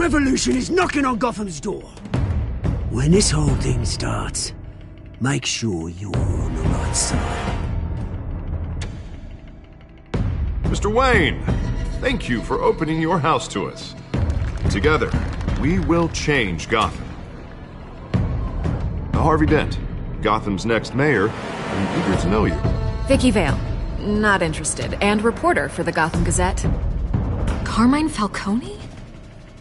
revolution is knocking on Gotham's door. When this whole thing starts, make sure you're on the right side. Mr. Wayne, thank you for opening your house to us. Together, we will change Gotham. Harvey Dent, Gotham's next mayor, I'm eager to know you. Vicky Vale, not interested, and reporter for the Gotham Gazette. Carmine Falcone?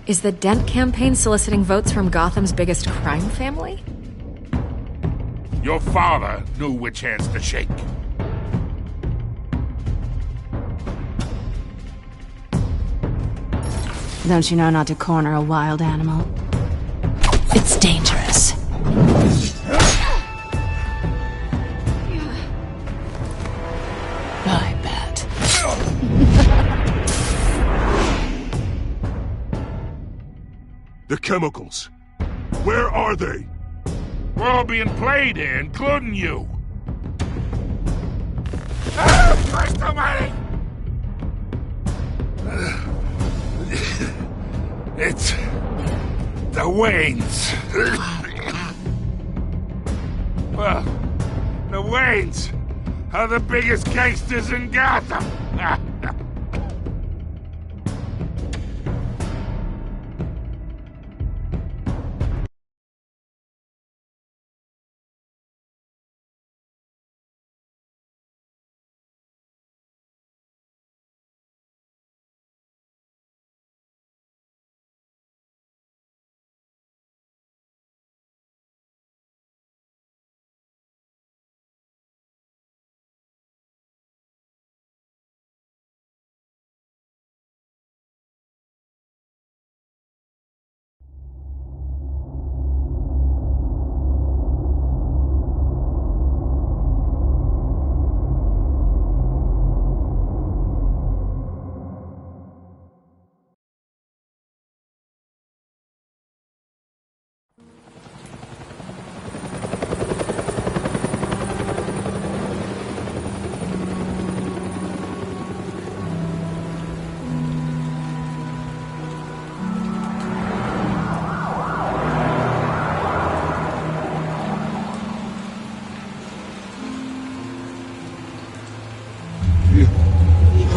Is the Dent campaign soliciting votes from Gotham's biggest crime family? Your father knew which hands to shake. Don't you know not to corner a wild animal? It's dangerous. I bet. The chemicals. Where are they? We're all being played here, including you. Christ almighty! It's the Waynes. Well, the Waynes are the biggest gangsters in Gotham.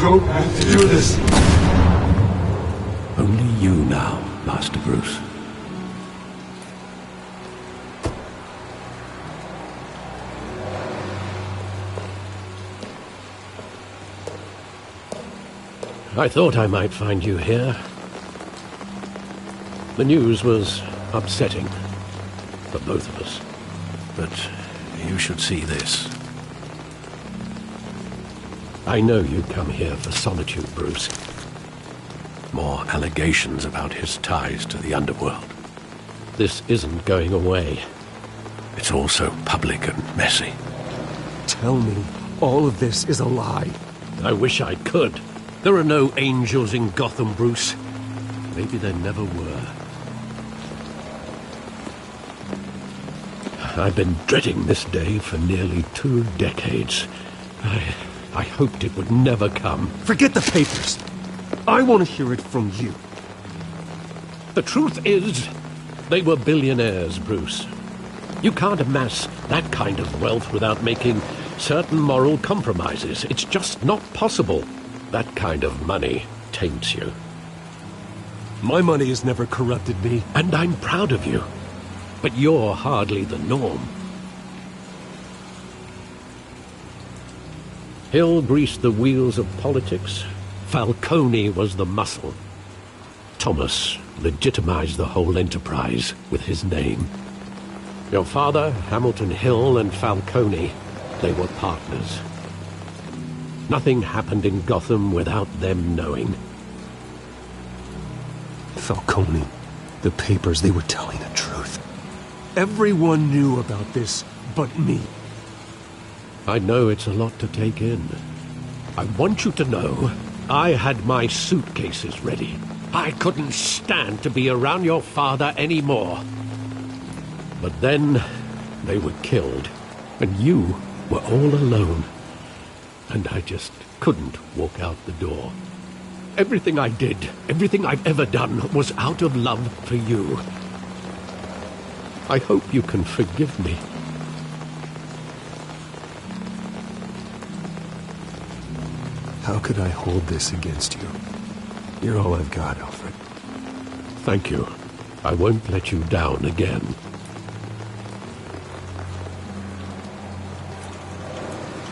Don't have to do this. Only you now, Master Bruce. I thought I might find you here. The news was upsetting for both of us. But you should see this. I know you come here for solitude, Bruce. More allegations about his ties to the underworld. This isn't going away. It's all so public and messy. Tell me, all of this is a lie. I wish I could. There are no angels in Gotham, Bruce. Maybe there never were. I've been dreading this day for nearly 2 decades. I hoped it would never come. Forget the papers. I want to hear it from you. The truth is, they were billionaires, Bruce. You can't amass that kind of wealth without making certain moral compromises. It's just not possible. That kind of money taints you. My money has never corrupted me. And I'm proud of you. But you're hardly the norm. Hill greased the wheels of politics. Falcone was the muscle. Thomas legitimized the whole enterprise with his name. Your father, Hamilton Hill, and Falcone, they were partners. Nothing happened in Gotham without them knowing. Falcone, the papers, they were telling the truth. Everyone knew about this but me. I know it's a lot to take in. I want you to know I had my suitcases ready. I couldn't stand to be around your father anymore. But then they were killed, and you were all alone. And I just couldn't walk out the door. Everything I did, everything I've ever done, was out of love for you. I hope you can forgive me. How could I hold this against you? You're all I've got, Alfred. Thank you. I won't let you down again.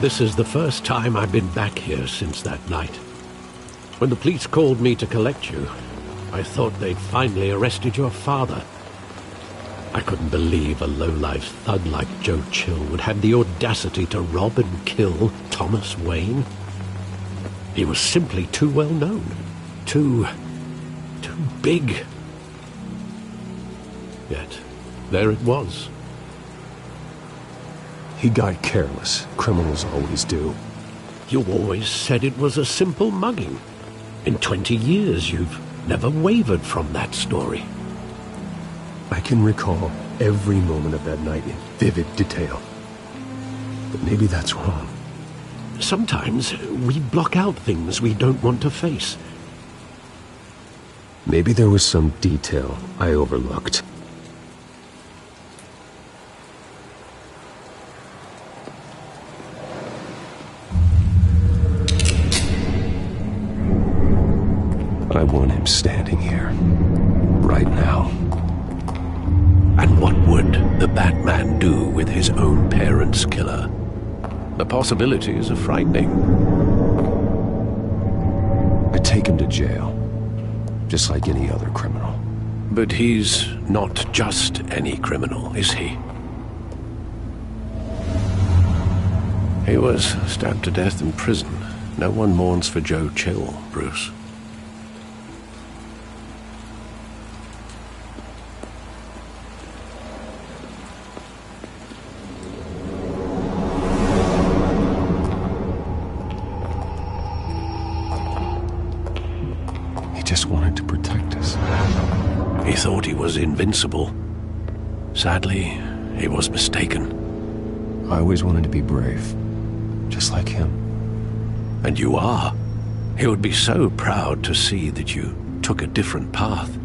This is the first time I've been back here since that night. When the police called me to collect you, I thought they'd finally arrested your father. I couldn't believe a low-life thug like Joe Chill would have the audacity to rob and kill Thomas Wayne. He was simply too well known. Too big. Yet, there it was. He got careless. Criminals always do. You always said it was a simple mugging. In 20 years, you've never wavered from that story. I can recall every moment of that night in vivid detail. But maybe that's wrong. Sometimes we block out things we don't want to face. Maybe there was some detail I overlooked. I want him standing here, right now. And what would the Batman do with his own parents' killer? The possibilities are frightening. I take him to jail, just like any other criminal. But he's not just any criminal, is he? He was stabbed to death in prison. No one mourns for Joe Chill, Bruce. Just wanted to protect us. He thought he was invincible. Sadly, he was mistaken. I always wanted to be brave, just like him. And you are. He would be so proud to see that you took a different path.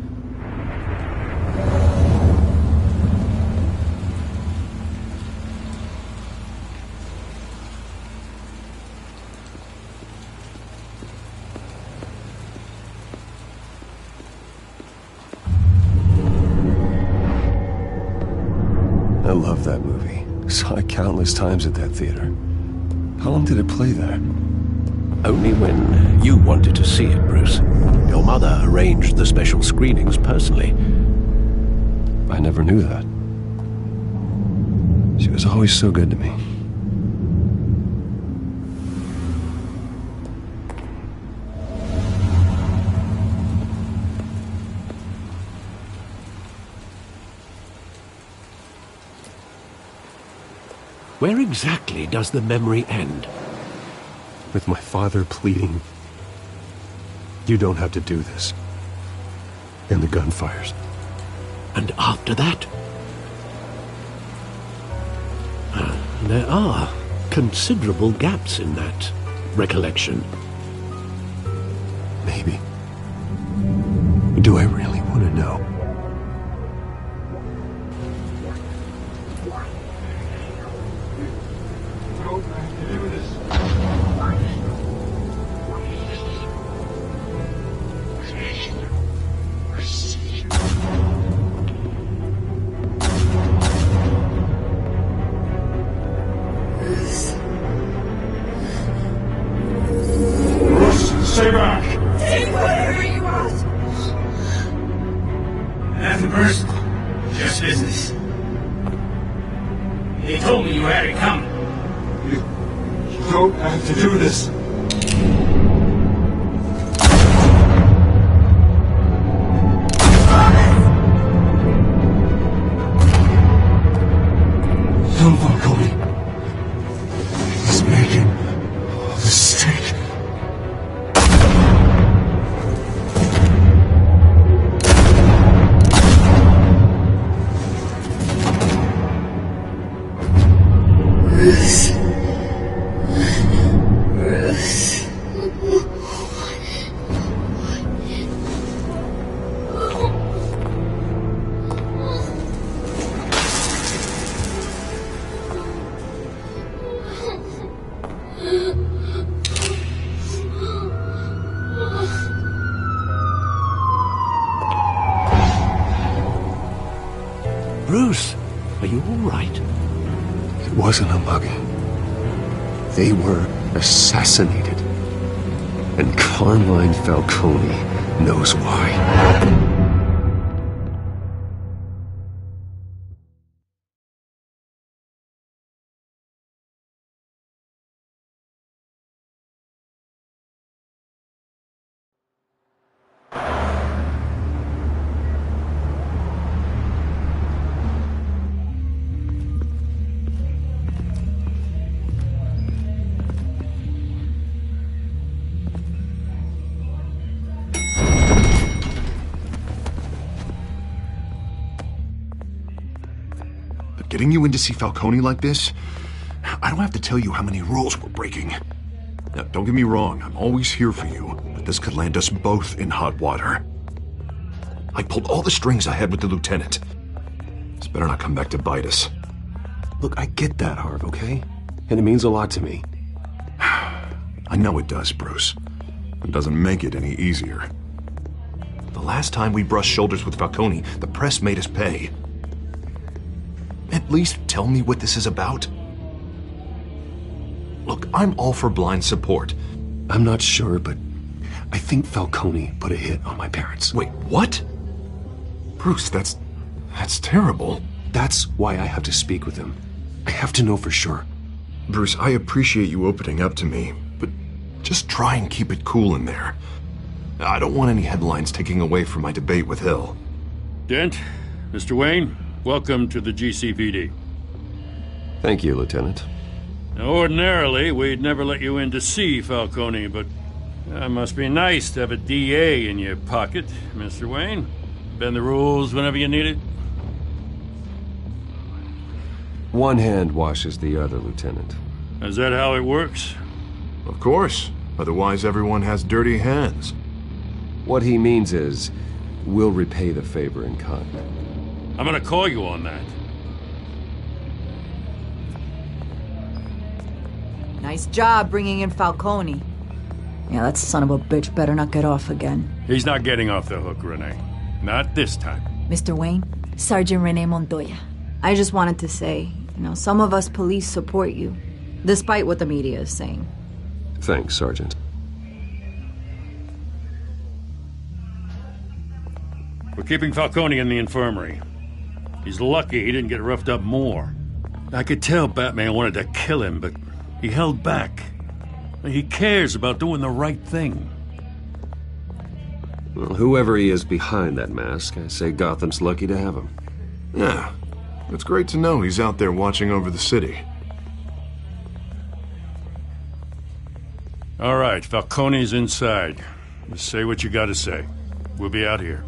I love that movie. Saw it countless times at that theater. How long did it play there? Only when you wanted to see it, Bruce. Your mother arranged the special screenings personally. I never knew that. She was always so good to me. Where exactly does the memory end? With my father pleading, "You don't have to do this." And the gunfires. And after that? There are considerable gaps in that recollection. Maybe. Do I really want to know? Stay back! Take whatever you want! Nothing personal. Just business. They told me you had it coming. You don't have to do this. Don't fuck me. He's making a mistake. you all right? It wasn't a mugging. They were assassinated. And Carmine Falcone knows why. Getting you in to see Falcone like this, I don't have to tell you how many rules we're breaking. Now, don't get me wrong, I'm always here for you, but this could land us both in hot water. I pulled all the strings I had with the lieutenant. This better not come back to bite us. Look, I get that, Harv, okay? And it means a lot to me. I know it does, Bruce. It doesn't make it any easier. The last time we brushed shoulders with Falcone, the press made us pay. At least tell me what this is about. Look, I'm all for blind support. I'm not sure, but I think Falcone put a hit on my parents. Wait, what? Bruce, that's terrible. That's why I have to speak with him. I have to know for sure. Bruce, I appreciate you opening up to me, but just try and keep it cool in there. I don't want any headlines taking away from my debate with Hill. Dent, Mr. Wayne, welcome to the GCPD. Thank you, Lieutenant. Now, ordinarily, we'd never let you in to see Falcone, but it must be nice to have a DA in your pocket, Mr. Wayne. Bend the rules whenever you need it. One hand washes the other, Lieutenant. Is that how it works? Of course. Otherwise, everyone has dirty hands. What he means is, we'll repay the favor in kind. I'm gonna call you on that. Nice job bringing in Falcone. Yeah, that son of a bitch better not get off again. He's not getting off the hook, Renee. Not this time. Mr. Wayne, Sergeant Renee Montoya. I just wanted to say, some of us police support you, despite what the media is saying. Thanks, Sergeant. We're keeping Falcone in the infirmary. He's lucky he didn't get roughed up more. I could tell Batman wanted to kill him, but he held back. He cares about doing the right thing. Well, whoever he is behind that mask, I say Gotham's lucky to have him. Yeah, it's great to know he's out there watching over the city. All right, Falcone's inside. Just say what you gotta say. We'll be out here.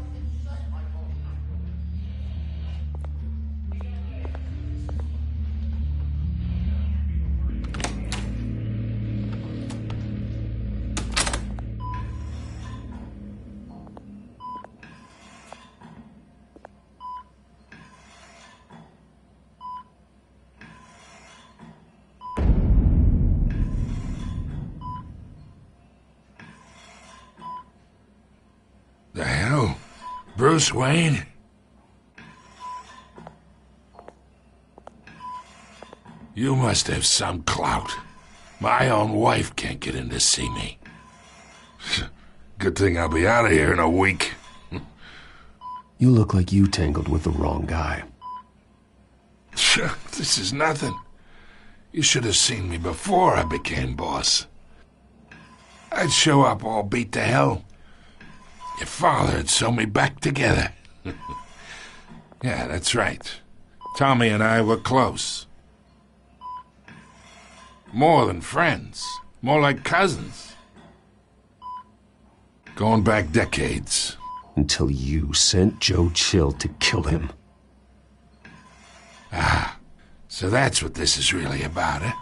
The hell? Bruce Wayne? You must have some clout. My own wife can't get in to see me. Good thing I'll be out of here in a week. You look like you tangled with the wrong guy. This is nothing. You should have seen me before I became boss. I'd show up all beat to hell. Your father had sewn me back together. Yeah, that's right. Tommy and I were close. More than friends. More like cousins. Going back decades. Until you sent Joe Chill to kill him. Ah, so that's what this is really about, eh?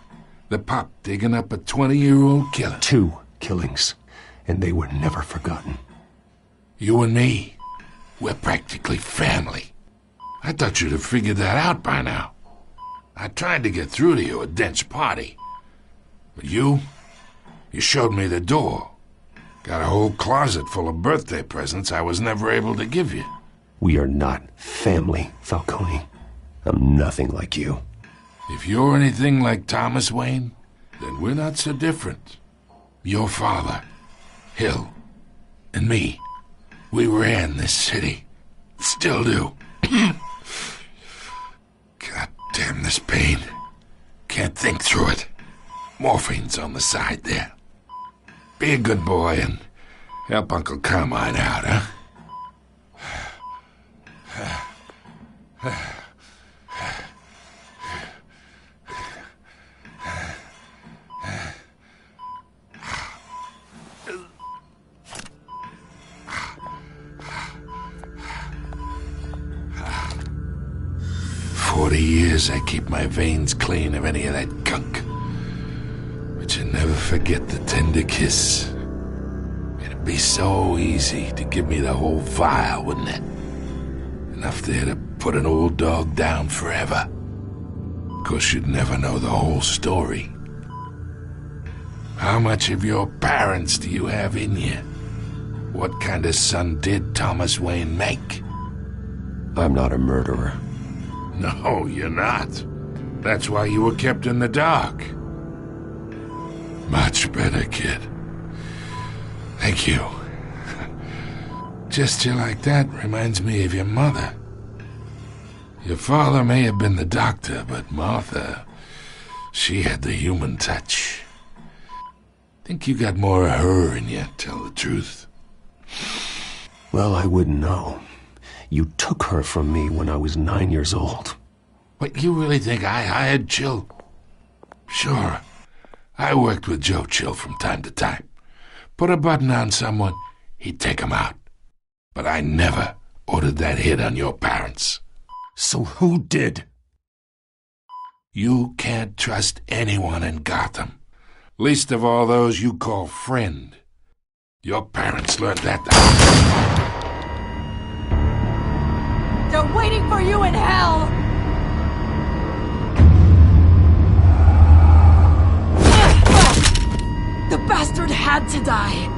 The pup digging up a 20-year-old killer. 2 killings, and they were never forgotten. You and me, we're practically family. I thought you'd have figured that out by now. I tried to get through to you at Dent's party. But you showed me the door. Got a whole closet full of birthday presents I was never able to give you. We are not family, Falcone. I'm nothing like you. If you're anything like Thomas Wayne, then we're not so different. Your father, Hill, and me, we ran this city. Still do. God damn this pain. Can't think through it. Morphine's on the side there. Be a good boy and help Uncle Carmine out, huh? 40 years I keep my veins clean of any of that gunk. But you never forget the tender kiss. It'd be so easy to give me the whole vial, wouldn't it? Enough there to put an old dog down forever. Of course, you'd never know the whole story. How much of your parents do you have in you? What kind of son did Thomas Wayne make? I'm not a murderer. No, you're not. That's why you were kept in the dark. Much better, kid. Thank you. Gesture like that reminds me of your mother. Your father may have been the doctor, but Martha, she had the human touch. Think you got more of her in you, tell the truth. Well, I wouldn't know. You took her from me when I was 9 years old. What, you really think I hired Chill? Sure. I worked with Joe Chill from time to time. Put a button on someone, he'd take him out. But I never ordered that hit on your parents. So who did? You can't trust anyone in Gotham. Least of all those you call friend. Your parents learned that. They're waiting for you in hell! The bastard had to die!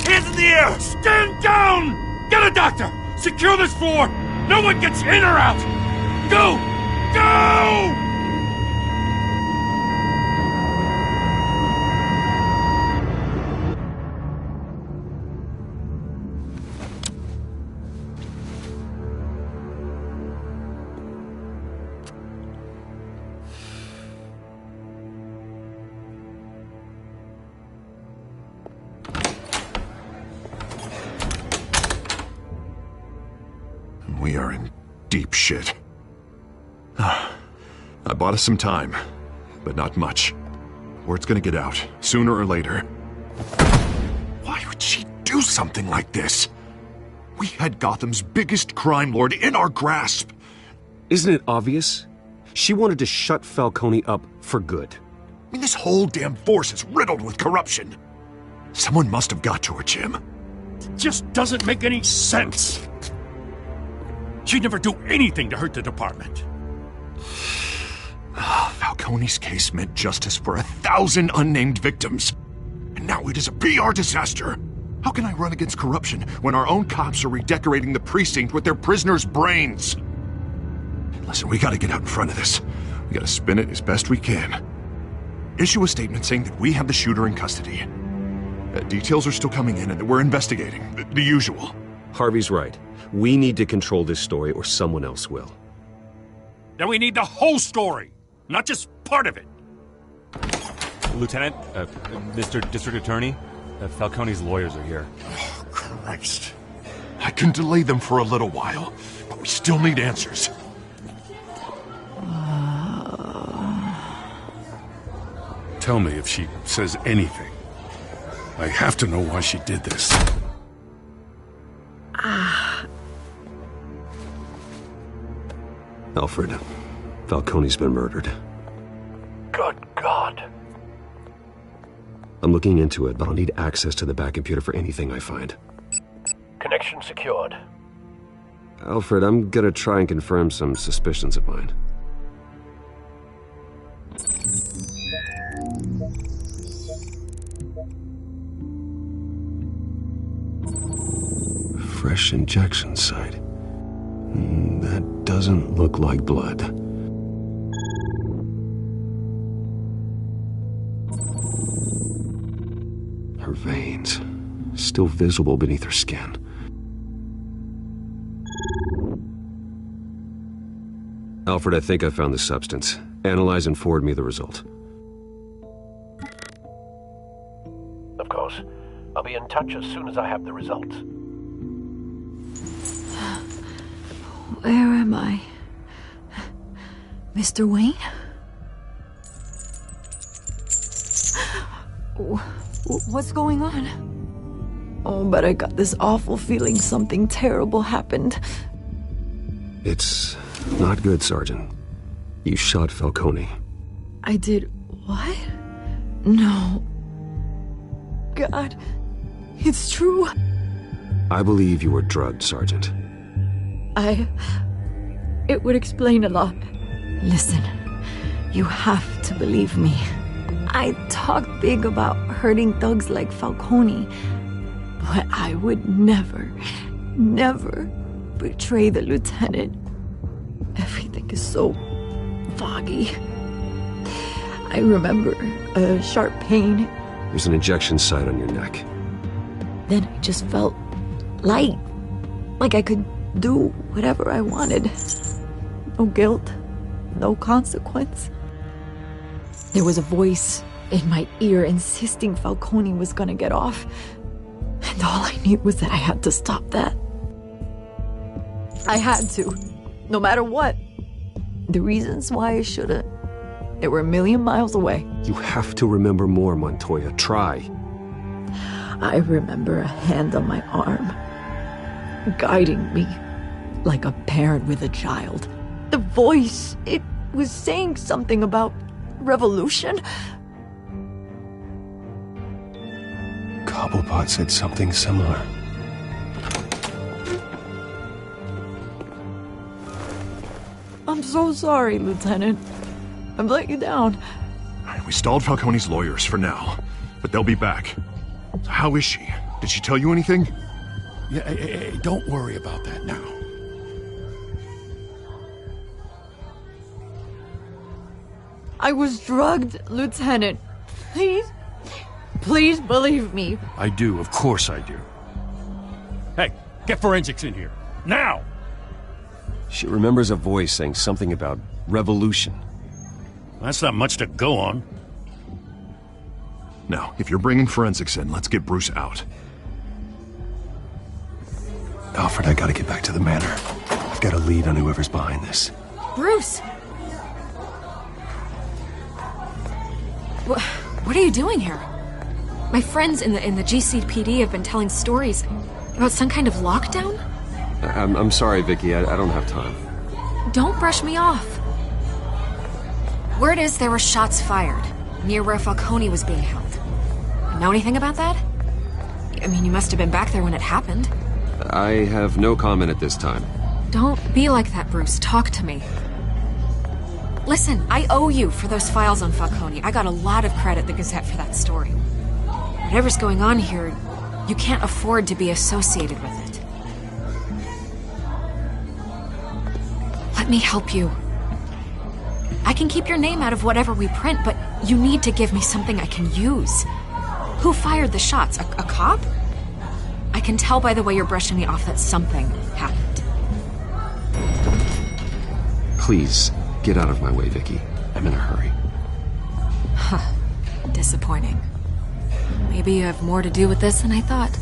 Hands in the air! Stand down! Get a doctor! Secure this floor! No one gets in or out! Go! Go! We are in deep shit. I bought us some time, but not much. Word's gonna get out, sooner or later. Why would she do something like this? We had Gotham's biggest crime lord in our grasp. Isn't it obvious? She wanted to shut Falcone up for good. I mean, this whole damn force is riddled with corruption. Someone must have got to her, Jim. It just doesn't make any sense. She'd never do anything to hurt the department. Falcone's case meant justice for 1,000 unnamed victims. And now it is a PR disaster. How can I run against corruption when our own cops are redecorating the precinct with their prisoners' brains? Listen, we gotta get out in front of this. We gotta spin it as best we can. Issue a statement saying that we have the shooter in custody. Details are still coming in and that we're investigating. The usual. Harvey's right. We need to control this story or someone else will. Then we need the whole story, not just part of it. Lieutenant, Mr. District Attorney, Falcone's lawyers are here. Oh, Christ. I can delay them for a little while, but we still need answers. Tell me if she says anything. I have to know why she did this. Alfred, Falcone's been murdered. Good God. I'm looking into it, but I'll need access to the back computer for anything I find. Connection secured. Alfred, I'm gonna try and confirm some suspicions of mine. fresh injection site. That doesn't look like blood. Her veins, still visible beneath her skin. Alfred, I think I found the substance. Analyze and forward me the result. Of course. I'll be in touch as soon as I have the results. Where am I? Mr. Wayne? What's going on? Oh, but I got this awful feeling something terrible happened. It's not good, Sergeant. You shot Falcone. I did what? No. God, it's true. I believe you were drugged, Sergeant. It would explain a lot. Listen, you have to believe me. I talk big about hurting thugs like Falcone, but I would never betray the lieutenant. Everything is so foggy. I remember a sharp pain. There's an injection site on your neck. Then I just felt light, like I could do whatever I wanted. No guilt, no consequence. There was a voice in my ear insisting Falcone was gonna get off. And all I knew was that I had to stop that. I had to, no matter what. The reasons why I shouldn't, they were a million miles away. You have to remember more, Montoya. Try. I remember a hand on my arm, guiding me like a parent with a child. The voice, it was saying something about revolution. Cobblepot said something similar. I'm so sorry, Lieutenant. I've let you down. We stalled Falcone's lawyers for now, but they'll be back. How is she? Did she tell you anything? Yeah, hey, don't worry about that now. I was drugged, Lieutenant. Please believe me. I do, of course I do. Hey, get forensics in here, now! She remembers a voice saying something about revolution. That's not much to go on. Now, if you're bringing forensics in, let's get Bruce out. Alfred, I gotta get back to the manor. I've got a lead on whoever's behind this. Bruce! What are you doing here? My friends in the GCPD have been telling stories about some kind of lockdown? I'm sorry, Vicky. I don't have time. Don't brush me off. Word is there were shots fired near where Falcone was being held. You know anything about that? I mean, you must have been back there when it happened. I have no comment at this time. Don't be like that, Bruce. Talk to me. Listen, I owe you for those files on Falcone. I got a lot of credit at the Gazette for that story. Whatever's going on here, you can't afford to be associated with it. Let me help you. I can keep your name out of whatever we print, but you need to give me something I can use. Who fired the shots? A cop? I can tell by the way you're brushing me off that something happened. Please, get out of my way, Vicky. I'm in a hurry. Huh. Disappointing. Maybe you have more to do with this than I thought.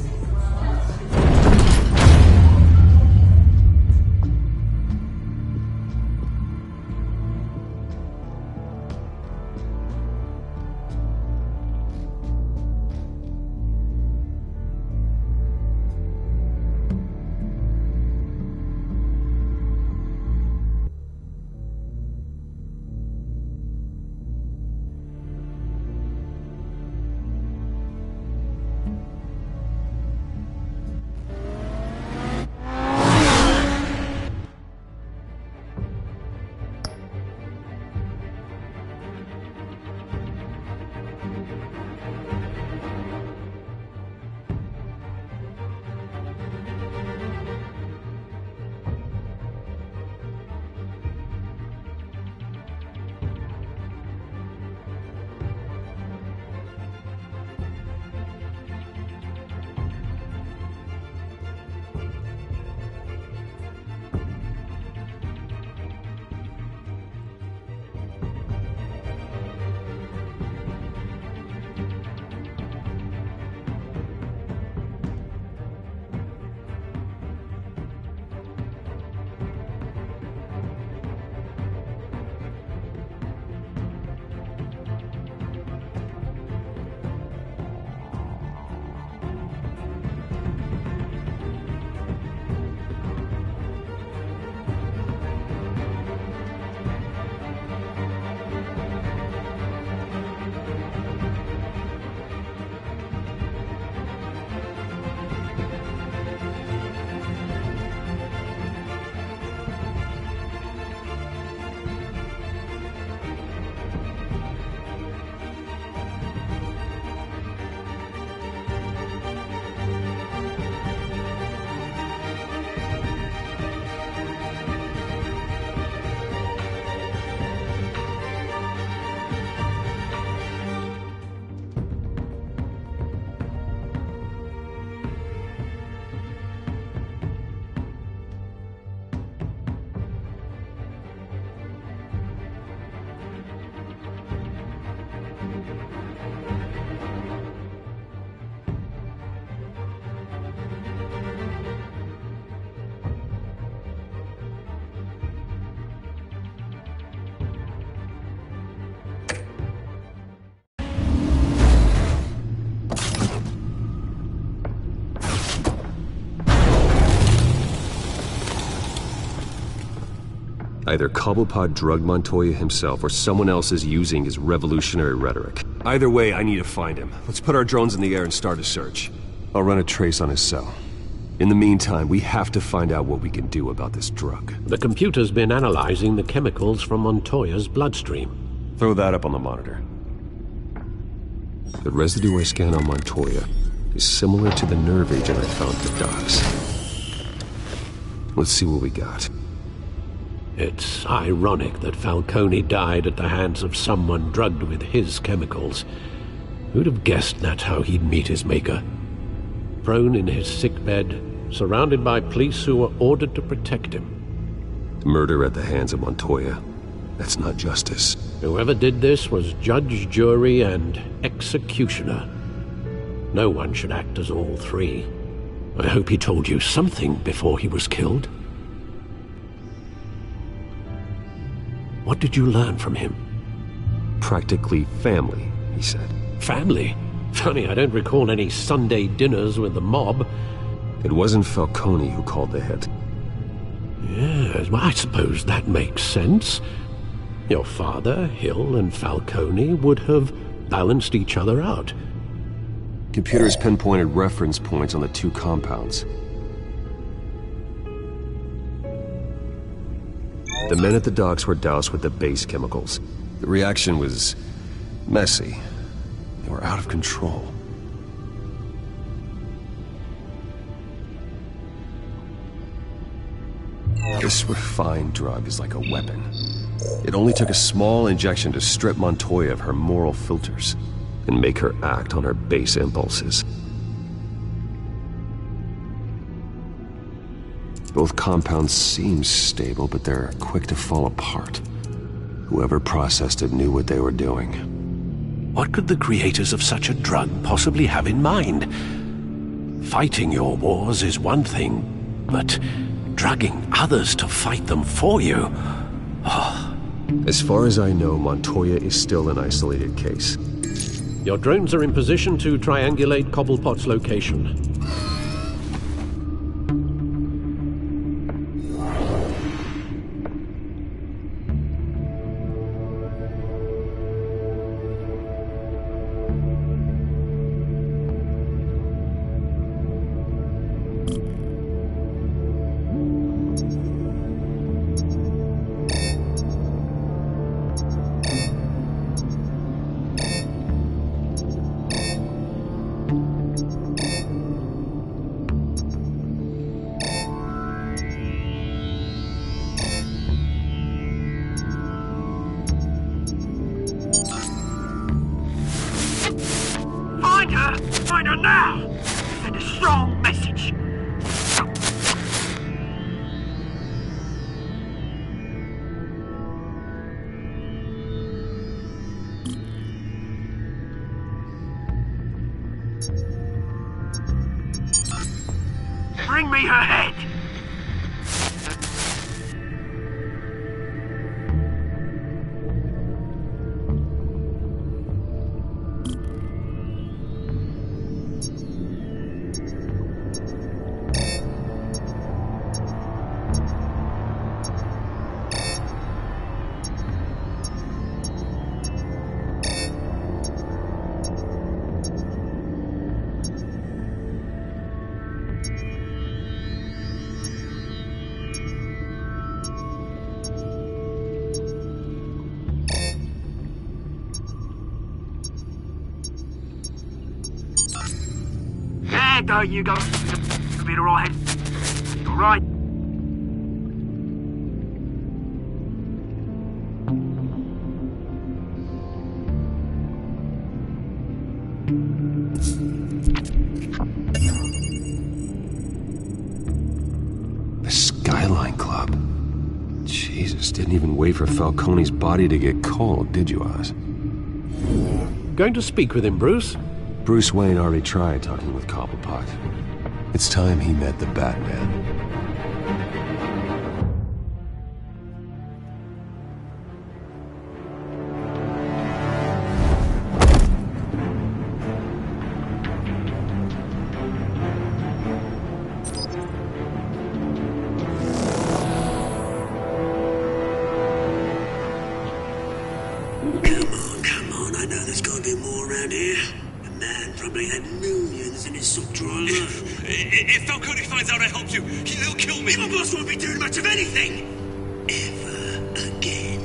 Either Cobblepot drugged Montoya himself, or someone else is using his revolutionary rhetoric. Either way, I need to find him. Let's put our drones in the air and start a search. I'll run a trace on his cell. In the meantime, we have to find out what we can do about this drug. The computer's been analyzing the chemicals from Montoya's bloodstream. Throw that up on the monitor. The residue I scanned on Montoya is similar to the nerve agent I found at the docks. Let's see what we got. It's ironic that Falcone died at the hands of someone drugged with his chemicals. Who'd have guessed that's how he'd meet his maker? Prone in his sickbed, surrounded by police who were ordered to protect him. Murder at the hands of Montoya. That's not justice. Whoever did this was judge, jury, and executioner. No one should act as all three. I hope he told you something before he was killed. What did you learn from him? Practically family, he said. Family? Funny, I don't recall any Sunday dinners with the mob. It wasn't Falcone who called the hit. Yes, well, I suppose that makes sense. Your father, Hill, and Falcone would have balanced each other out. Computers pinpointed reference points on the two compounds. The men at the docks were doused with the base chemicals. The reaction was messy. They were out of control. This refined drug is like a weapon. It only took a small injection to strip Montoya of her moral filters and make her act on her base impulses. Both compounds seem stable, but they're quick to fall apart. Whoever processed it knew what they were doing. What could the creators of such a drug possibly have in mind? Fighting your wars is one thing, but drugging others to fight them for you? Oh. As far as I know, Montoya is still an isolated case. Your drones are in position to triangulate Cobblepot's location. Find her now! Send a strong message! Bring me her head! There go, you go. You'll be alright. Alright. The Skyline Club. Jesus, didn't even wait for Falcone's body to get cold, did you, Oz? Going to speak with him, Bruce? Bruce Wayne already tried talking with Cobblepot. It's time he met the Batman. Come on, I know there's gotta be more around here. The man probably had millions in his sock drawer alone. If Falcone finds out I helped you, he'll kill me. Your boss won't be doing much of anything! Ever again.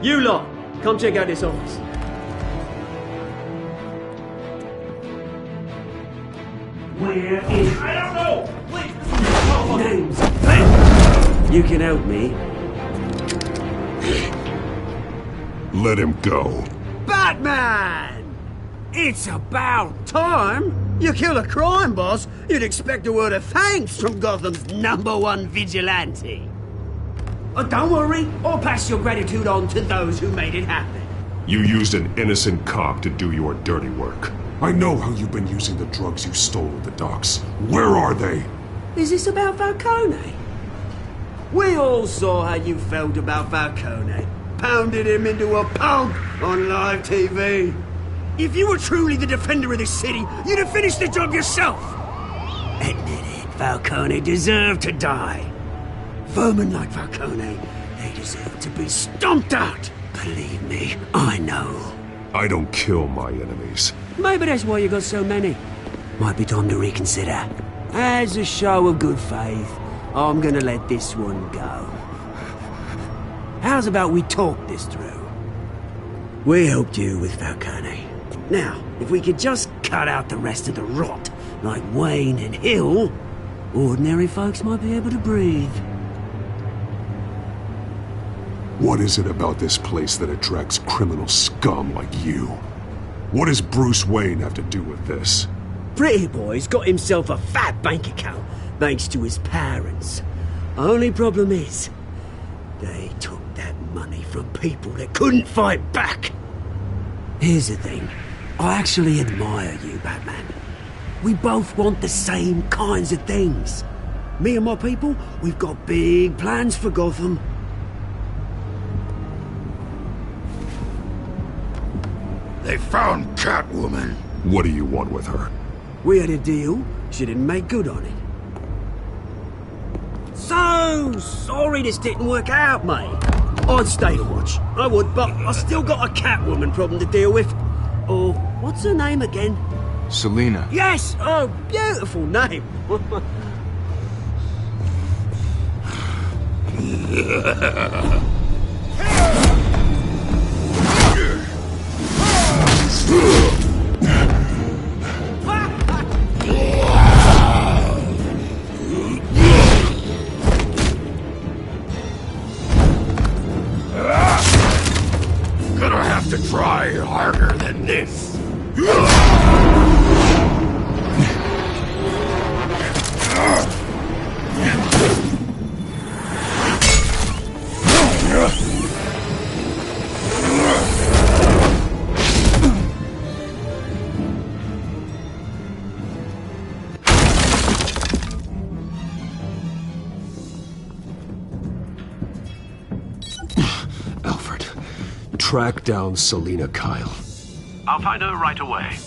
You lot, come check out this office. Where is... I don't know! Please, names? Ben! You can help me. Let him go. Batman! It's about time! You kill a crime boss, you'd expect a word of thanks from Gotham's #1 vigilante. Oh, don't worry, I'll pass your gratitude on to those who made it happen. You used an innocent cop to do your dirty work. I know how you've been using the drugs you stole at the docks. Where are they? Is this about Falcone? We all saw how you felt about Falcone. Pounded him into a pulp on live TV. If you were truly the defender of this city, you'd have finished the job yourself. Admit it, Falcone deserved to die. Vermin like Falcone, they deserve to be stomped out. Believe me, I know. I don't kill my enemies. Maybe that's why you got so many. Might be time to reconsider. As a show of good faith, I'm gonna let this one go. How's about we talk this through? We helped you with Falcone. Now, if we could just cut out the rest of the rot, like Wayne and Hill, ordinary folks might be able to breathe. What is it about this place that attracts criminal scum like you? What does Bruce Wayne have to do with this? Pretty Boy's got himself a fat bank account, thanks to his parents. Only problem is, they took that money from people that couldn't fight back. Here's the thing. I actually admire you, Batman. We both want the same kinds of things. Me and my people, we've got big plans for Gotham. They found Catwoman. What do you want with her? We had a deal. She didn't make good on it. So sorry this didn't work out, mate. I'd stay to watch. I would, but I still got a Catwoman problem to deal with. Oh, what's her name again? Selina. Yes! Oh, beautiful name. Gonna have to try harder than this. Alfred, track down Selina Kyle. I'll find her right away.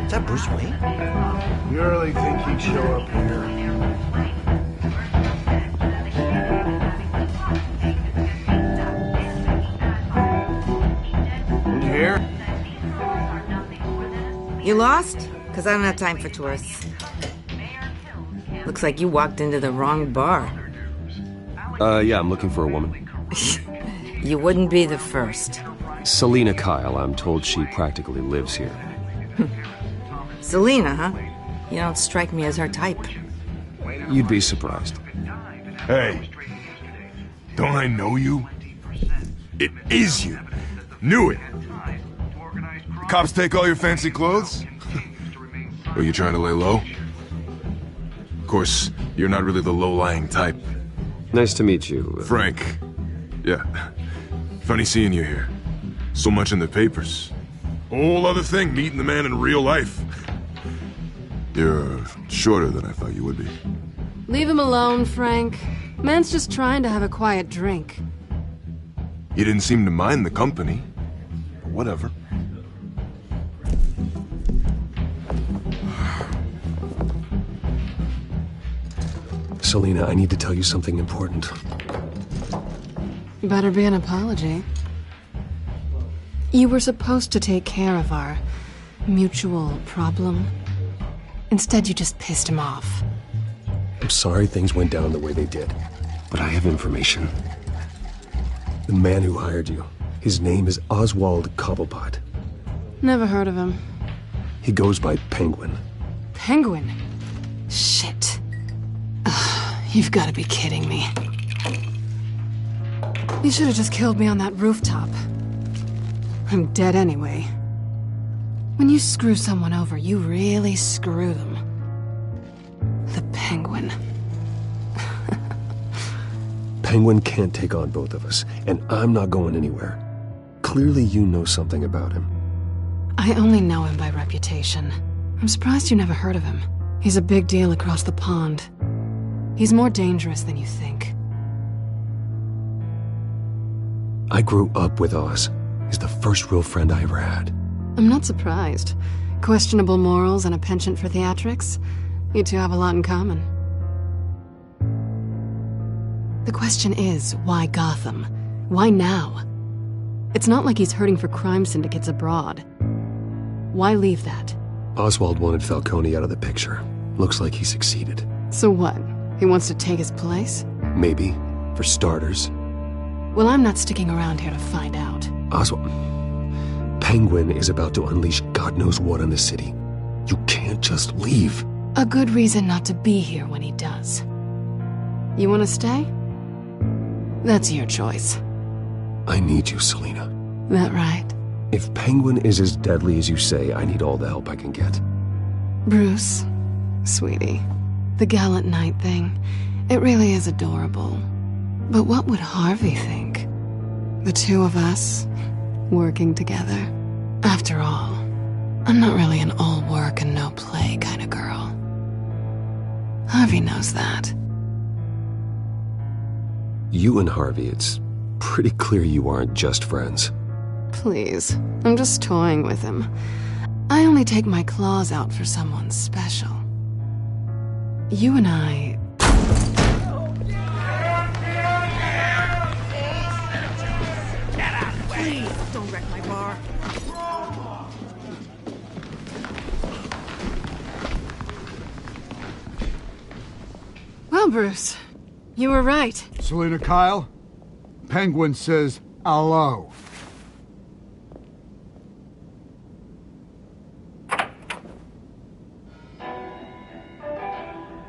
Is that Bruce Wayne? You really think he'd show up here? You here? You lost? Because I don't have time for tourists. Looks like you walked into the wrong bar. Yeah, I'm looking for a woman. You wouldn't be the first. Selina Kyle, I'm told she practically lives here. Selina, huh? You don't strike me as her type. You'd be surprised. Hey, don't I know you? It is you. Knew it. Cops take all your fancy clothes? Are you trying to lay low? Of course, you're not really the low-lying type. Nice to meet you. Frank. Yeah. Funny seeing you here. So much in the papers. Whole other thing, meeting the man in real life. You're shorter than I thought you would be. Leave him alone, Frank. Man's just trying to have a quiet drink. You didn't seem to mind the company. But whatever. Selina, I need to tell you something important. Better be an apology. You were supposed to take care of our mutual problem. Instead, you just pissed him off. I'm sorry things went down the way they did, but I have information. The man who hired you, his name is Oswald Cobblepot. Never heard of him. He goes by Penguin. Penguin? Shit. Ugh, you've got to be kidding me. You should have just killed me on that rooftop. I'm dead anyway. When you screw someone over, you really screw them. The Penguin. Penguin can't take on both of us, and I'm not going anywhere. Clearly you know something about him. I only know him by reputation. I'm surprised you never heard of him. He's a big deal across the pond. He's more dangerous than you think. I grew up with Oz. He's the first real friend I ever had. I'm not surprised. Questionable morals and a penchant for theatrics. You two have a lot in common. The question is, why Gotham? Why now? It's not like he's hurting for crime syndicates abroad. Why leave that? Oswald wanted Falcone out of the picture. Looks like he succeeded. So what? He wants to take his place? Maybe. For starters. Well, I'm not sticking around here to find out. Oswald... Penguin is about to unleash God knows what on the city. You can't just leave. A good reason not to be here when he does. You want to stay? That's your choice. I need you, Selina. That right? If Penguin is as deadly as you say, I need all the help I can get. Bruce, sweetie, the gallant knight thing, it really is adorable. But what would Harvey think? The two of us, working together. After all, I'm not really an all work and no play kind of girl. Harvey knows that. You and Harvey, it's pretty clear you aren't just friends. Please, I'm just toying with him. I only take my claws out for someone special. You and I... Please, don't wreck my bar. Well, Bruce, you were right. Selina Kyle, Penguin says hello.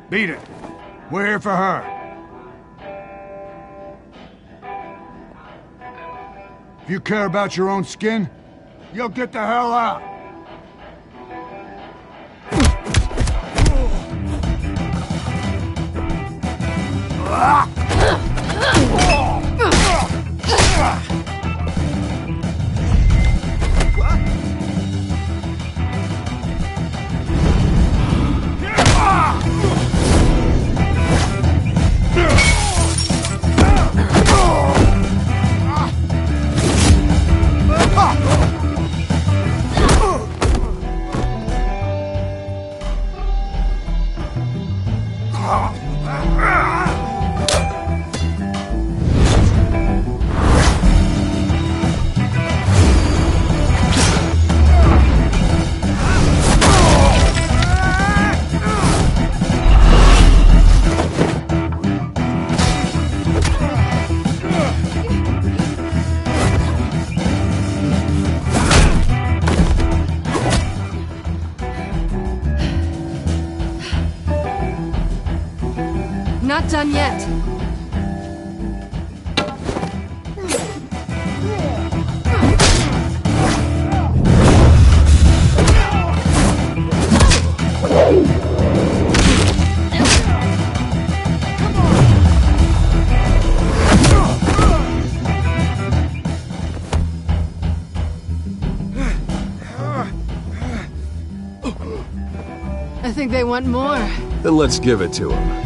Beat it. We're here for her. If you care about your own skin, you'll get the hell out. done yet. I think they want more. Then let's give it to them.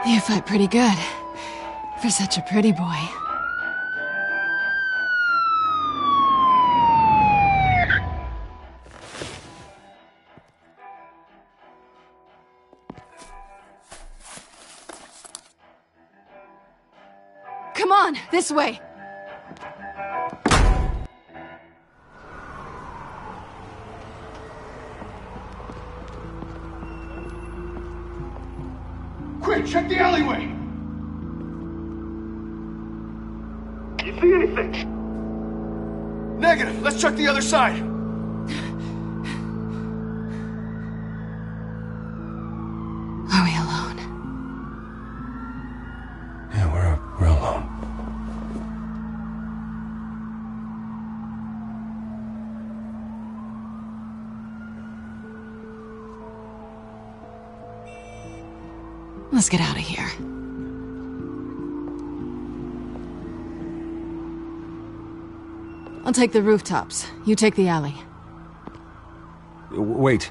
You fight pretty good. For such a pretty boy. Come on, this way! Quick, check the alleyway! You see anything? Negative. Let's check the other side. Are we alone? Yeah, we're alone. Let's get out of here. I'll take the rooftops. You take the alley. Wait.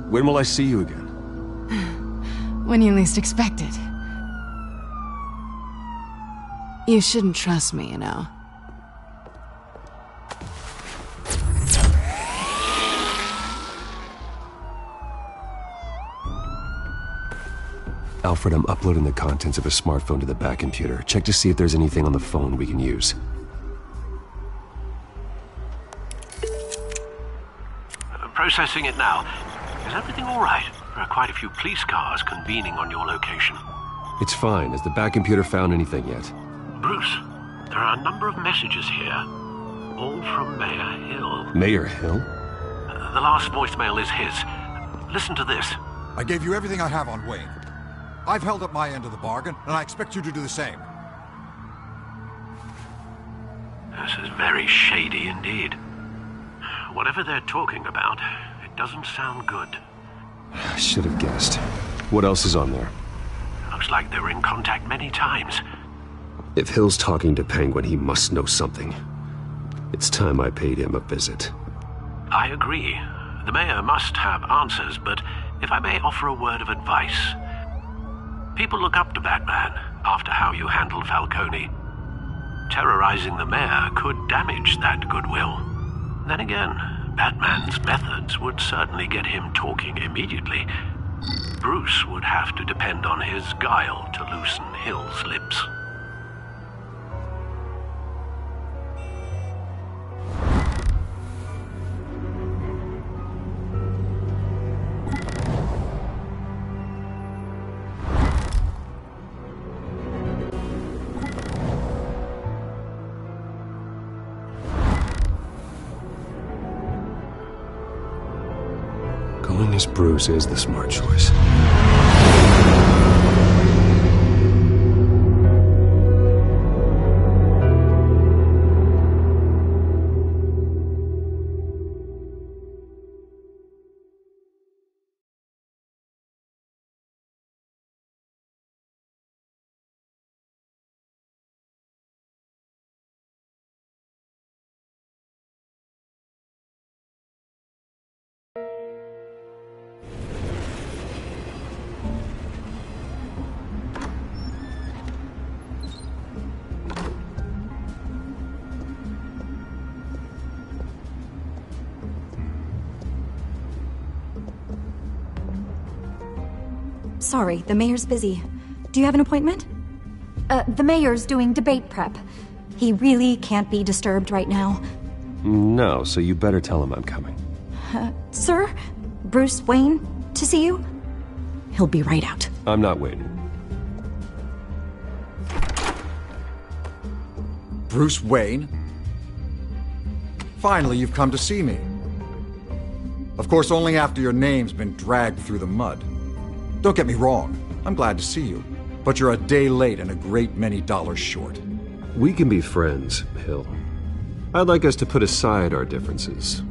When will I see you again? When you least expect it. You shouldn't trust me, you know. Alfred, I'm uploading the contents of a smartphone to the back computer. Check to see if there's anything on the phone we can use. Processing it now. Is everything all right? There are quite a few police cars convening on your location. It's fine. Has the back computer found anything yet? Bruce, there are a number of messages here. All from Mayor Hill. Mayor Hill? The last voicemail is his. Listen to this. I gave you everything I have on Wayne. I've held up my end of the bargain, and I expect you to do the same. This is very shady indeed. Whatever they're talking about, it doesn't sound good. I should have guessed. What else is on there? Looks like they were in contact many times. If Hill's talking to Penguin, he must know something. It's time I paid him a visit. I agree. The mayor must have answers, but if I may offer a word of advice. People look up to Batman after how you handled Falcone. Terrorizing the mayor could damage that goodwill. Then again, Batman's methods would certainly get him talking immediately. Bruce would have to depend on his guile to loosen Hill's lips. Going as Bruce is the smart choice. sorry, the mayor's busy. Do you have an appointment? The mayor's doing debate prep. He really can't be disturbed right now. No, so you better tell him I'm coming. Sir? Bruce Wayne to see you? He'll be right out. I'm not waiting. Bruce Wayne? Finally, you've come to see me. Of course, only after your name's been dragged through the mud. Don't get me wrong, I'm glad to see you. But you're a day late and a great many dollars short. We can be friends, Hill. I'd like us to put aside our differences.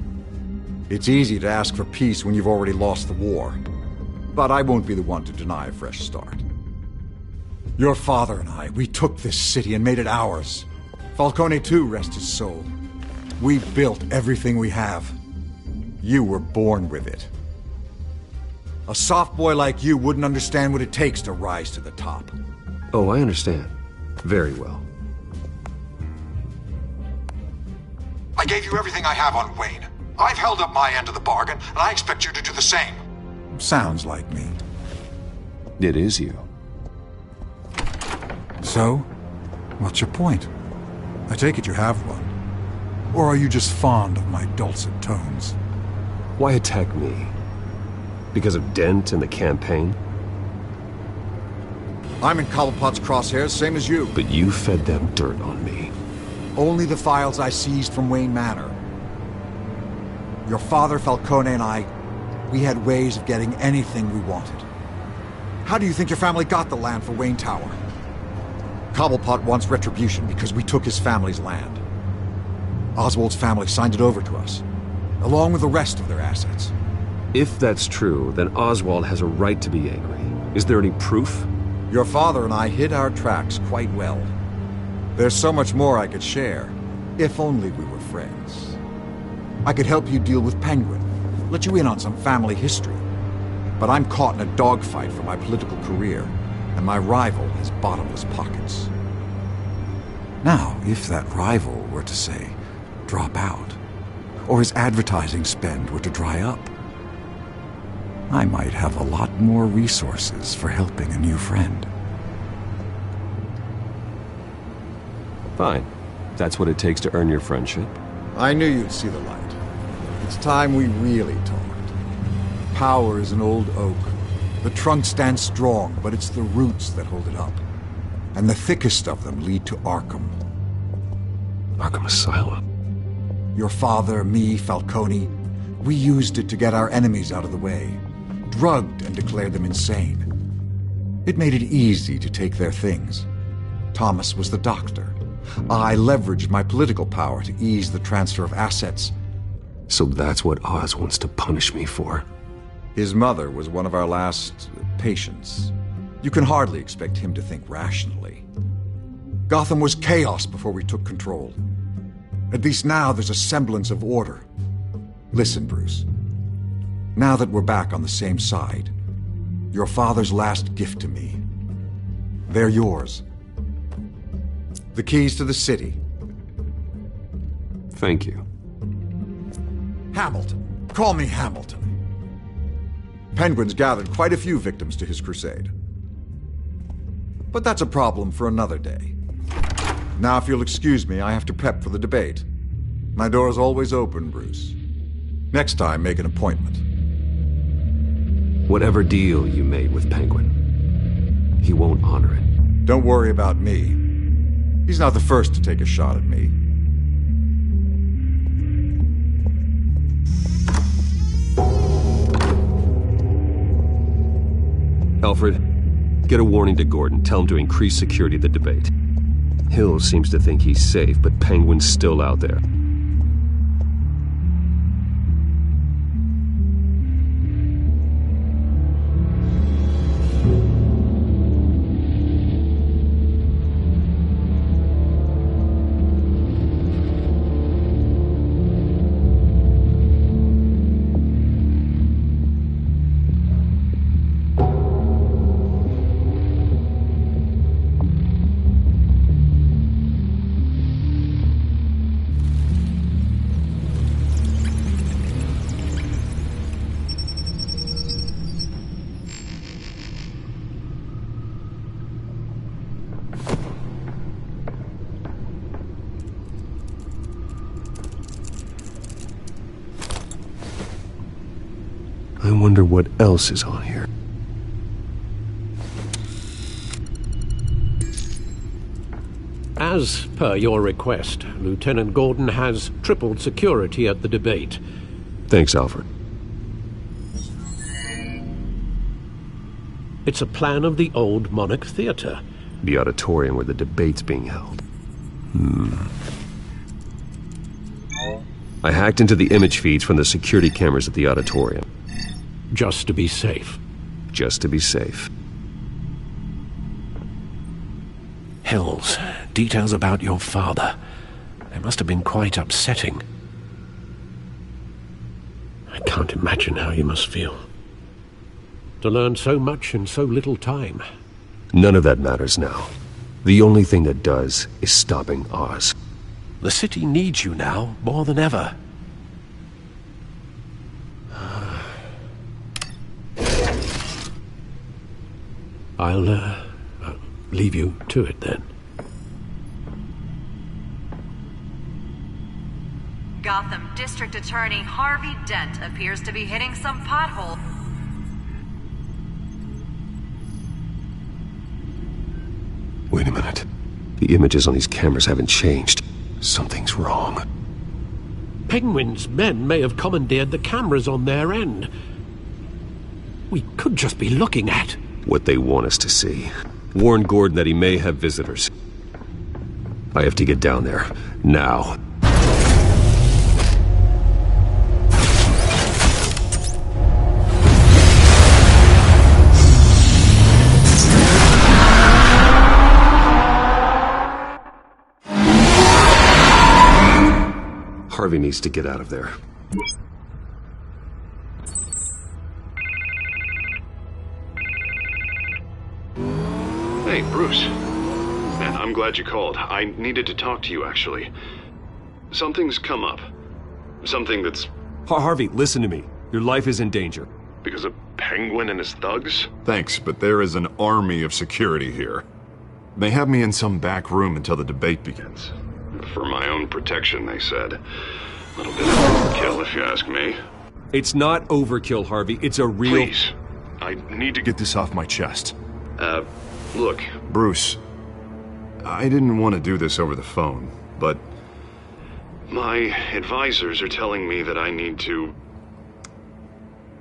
It's easy to ask for peace when you've already lost the war. But I won't be the one to deny a fresh start. Your father and I, we took this city and made it ours. Falcone too, rest his soul. We built everything we have. You were born with it. A soft boy like you wouldn't understand what it takes to rise to the top. Oh, I understand. Very well. I gave you everything I have on Wayne. I've held up my end of the bargain, and I expect you to do the same. Sounds like me. It is you. So, what's your point? I take it you have one. Or are you just fond of my dulcet tones? Why attack me? Because of Dent and the campaign? I'm in Cobblepot's crosshairs, same as you. But you fed them dirt on me. Only the files I seized from Wayne Manor. Your father, Falcone, and I, we had ways of getting anything we wanted. How do you think your family got the land for Wayne Tower? Cobblepot wants retribution because we took his family's land. Oswald's family signed it over to us, along with the rest of their assets. If that's true, then Oswald has a right to be angry. Is there any proof? Your father and I hid our tracks quite well. There's so much more I could share, if only we were friends. I could help you deal with Penguin, let you in on some family history. But I'm caught in a dogfight for my political career, and my rival has bottomless pockets. Now, if that rival were to say, drop out, or his advertising spend were to dry up, I might have a lot more resources for helping a new friend. Fine. That's what it takes to earn your friendship. I knew you'd see the light. It's time we really talked. Power is an old oak. The trunk stands strong, but it's the roots that hold it up. And the thickest of them lead to Arkham. Arkham Asylum? Your father, me, Falcone, we used it to get our enemies out of the way. Drugged and declared them insane. It made it easy to take their things. Thomas was the doctor. I leveraged my political power to ease the transfer of assets. So that's what Oz wants to punish me for? His mother was one of our last patients. You can hardly expect him to think rationally. Gotham was chaos before we took control. At least now there's a semblance of order. Listen, Bruce. Now that we're back on the same side, your father's last gift to me, they're yours. The keys to the city. Thank you. Hamilton. Call me Hamilton. Penguin's gathered quite a few victims to his crusade. But that's a problem for another day. Now, if you'll excuse me, I have to prep for the debate. My door is always open, Bruce. Next time, make an appointment. Whatever deal you made with Penguin, he won't honor it. Don't worry about me. He's not the first to take a shot at me. Alfred, get a warning to Gordon. Tell him to increase security at the debate. Hill seems to think he's safe, but Penguin's still out there. I wonder what else is on here. As per your request, Lieutenant Gordon has tripled security at the debate. Thanks, Alfred. It's a plan of the old Monarch Theater. The auditorium where the debate's being held. I hacked into the image feeds from the security cameras at the auditorium. Just to be safe. Just to be safe. Hills, details about your father. They must have been quite upsetting. I can't imagine how you must feel. To learn so much in so little time. None of that matters now. The only thing that does is stopping Oz. The city needs you now, more than ever. I'll leave you to it then. Gotham District Attorney Harvey Dent appears to be hitting some pothole. Wait a minute. The images on these cameras haven't changed. Something's wrong. Penguin's men may have commandeered the cameras on their end. We could just be looking at what they want us to see. Warn Gordon that he may have visitors. I have to get down there. Now. Harvey needs to get out of there. Hey, Bruce. Man, I'm glad you called. I needed to talk to you, actually. Something's come up. Something that's... Harvey, listen to me. Your life is in danger. Because of Penguin and his thugs? Thanks, but there is an army of security here. They have me in some back room until the debate begins. For my own protection, they said. A little bit of overkill, if you ask me. It's not overkill, Harvey. It's a real... Please. I need to get this off my chest. Look. Bruce, I didn't want to do this over the phone, but my advisors are telling me that I need to...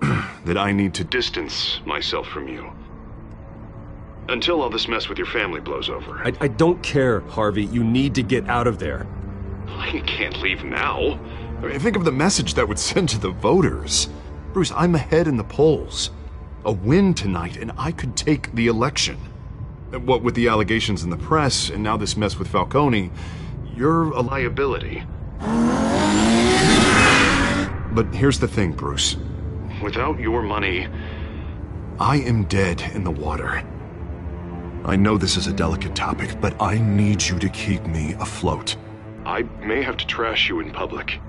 that I need to distance myself from you. Until all this mess with your family blows over. I don't care, Harvey. You need to get out of there. I can't leave now. I mean, think of the message that would send to the voters. Bruce, I'm ahead in the polls. A win tonight, and I could take the election. What with the allegations in the press, and now this mess with Falcone, you're a liability. But here's the thing, Bruce. Without your money, I am dead in the water. I know this is a delicate topic, but I need you to keep me afloat. I may have to trash you in public,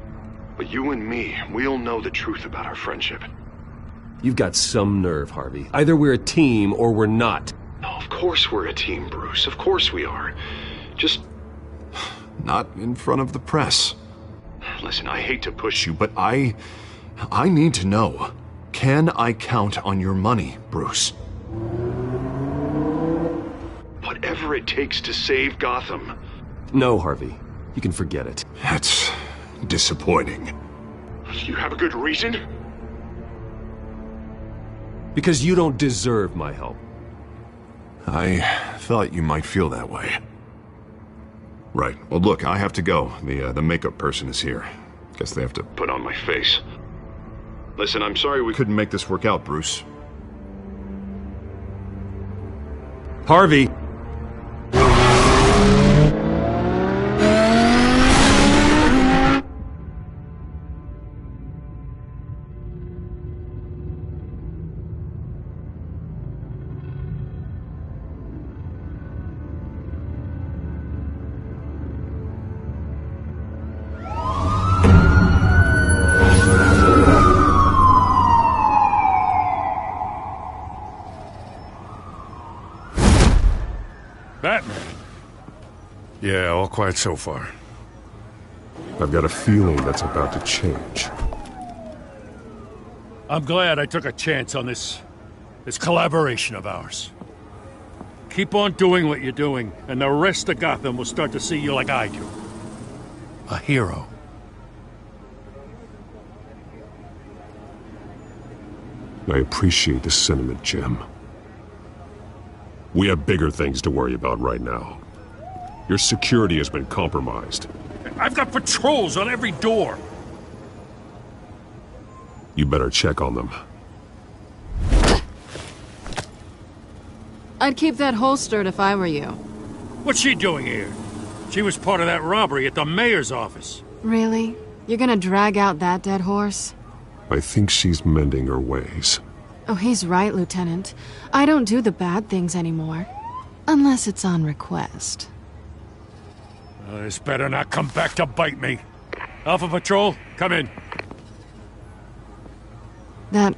but you and me, we'll know the truth about our friendship. You've got some nerve, Harvey. Either we're a team or we're not. No, of course we're a team, Bruce. Of course we are. Just... not in front of the press. Listen, I hate to push you, but I need to know. Can I count on your money, Bruce? Whatever it takes to save Gotham. No, Harvey. You can forget it. That's disappointing. You have a good reason? Because you don't deserve my help. I thought you might feel that way. Right. Well, look, I have to go. The makeup person is here. Guess they have to put on my face. Listen, I'm sorry we couldn't make this work out, Bruce. Harvey! Yeah, all quiet so far. I've got a feeling that's about to change. I'm glad I took a chance on this collaboration of ours. Keep on doing what you're doing, and the rest of Gotham will start to see you like I do. A hero. I appreciate the sentiment, Jim. We have bigger things to worry about right now. Your security has been compromised. I've got patrols on every door. You better check on them. I'd keep that holstered if I were you. What's she doing here? She was part of that robbery at the mayor's office. Really? You're gonna drag out that dead horse? I think she's mending her ways. Oh, he's right, Lieutenant. I don't do the bad things anymore. Unless it's on request. This better not come back to bite me. Alpha Patrol, come in. That,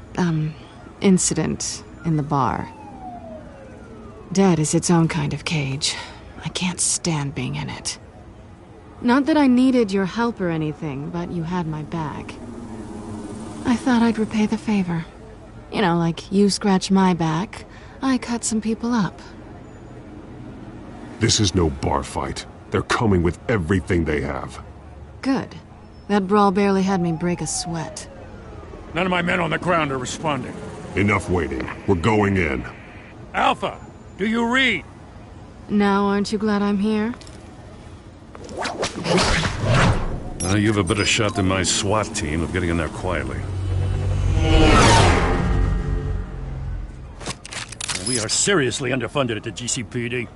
incident in the bar. Dead is its own kind of cage. I can't stand being in it. Not that I needed your help or anything, but you had my back. I thought I'd repay the favor. You know, like you scratch my back, I cut some people up. This is no bar fight. They're coming with everything they have. Good. That brawl barely had me break a sweat. None of my men on the ground are responding. Enough waiting. We're going in. Alpha, do you read? Now, aren't you glad I'm here? You have a better shot than my SWAT team of getting in there quietly. We are seriously underfunded at the GCPD.